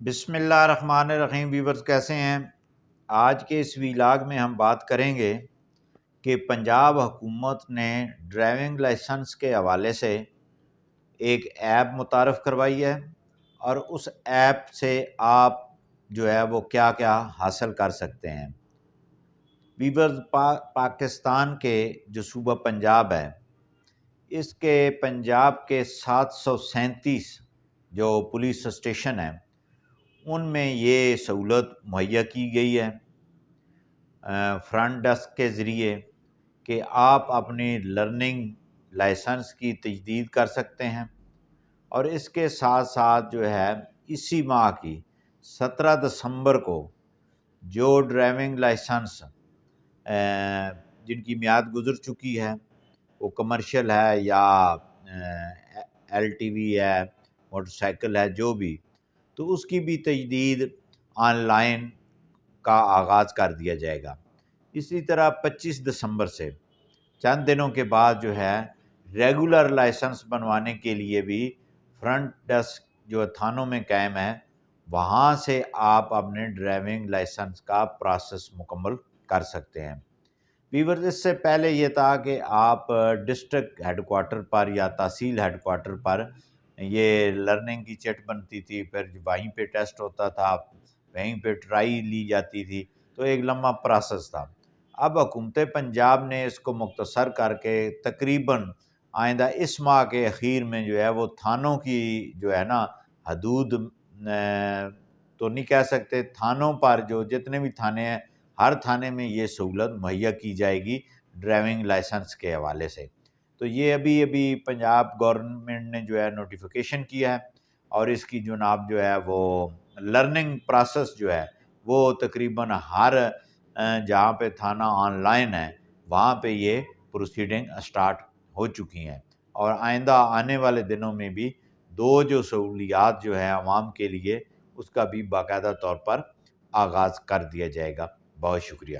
بسم اللہ الرحمن الرحیم۔ ویورز کیسے ہیں؟ آج کے اس ویلاگ میں ہم بات کریں گے کہ پنجاب حکومت نے ڈرائیونگ لائسنس کے حوالے سے ایک ایپ متعارف کروائی ہے، اور اس ایپ سے آپ جو ہے وہ کیا کیا حاصل کر سکتے ہیں۔ ویورز، پاکستان کے جو صوبہ پنجاب ہے، اس کے پنجاب کے 737 جو پولیس اسٹیشن ہیں ان میں یہ سہولت مہیا کی گئی ہے فرنٹ ڈیسک کے ذریعے کہ آپ اپنی لرننگ لائسنس کی تجدید کر سکتے ہیں، اور اس کے ساتھ ساتھ جو ہے اسی ماہ کی 17 دسمبر کو جو ڈرائیونگ لائسنس جن کی میعاد گزر چکی ہے، وہ کمرشل ہے یا ایل ٹی وی ہے، موٹر سائیکل ہے، جو بھی، تو اس کی بھی تجدید آن لائن کا آغاز کر دیا جائے گا۔ اسی طرح 25 دسمبر سے چند دنوں کے بعد جو ہے ریگولر لائسنس بنوانے کے لیے بھی فرنٹ ڈیسک جو تھانوں میں قائم ہے، وہاں سے آپ اپنے ڈرائیونگ لائسنس کا پروسیس مکمل کر سکتے ہیں۔ ویورز، اس سے پہلے یہ تھا کہ آپ ڈسٹرکٹ ہیڈ کوارٹر پر یا تحصیل ہیڈ کوارٹر پر یہ لرننگ کی چٹ بنتی تھی، پھر وہیں پہ ٹیسٹ ہوتا تھا، وہیں پہ ٹرائی لی جاتی تھی، تو ایک لمبا پروسیس تھا۔ اب حکومت پنجاب نے اس کو مختصر کر کے تقریباً آئندہ اس ماہ کے اخیر میں جو ہے وہ تھانوں کی جو ہے نا حدود تو نہیں کہہ سکتے، تھانوں پر جو جتنے بھی تھانے ہیں ہر تھانے میں یہ سہولت مہیا کی جائے گی ڈرائیونگ لائسنس کے حوالے سے۔ تو یہ ابھی پنجاب گورنمنٹ نے جو ہے نوٹیفیکیشن کیا ہے، اور اس کی جناب جو ہے وہ لرننگ پروسیس جو ہے وہ تقریباً ہر جہاں پہ تھانہ آن لائن ہے وہاں پہ یہ پروسیڈنگ اسٹارٹ ہو چکی ہیں، اور آئندہ آنے والے دنوں میں بھی جو سہولیات جو ہیں عوام کے لیے اس کا بھی باقاعدہ طور پر آغاز کر دیا جائے گا۔ بہت شکریہ۔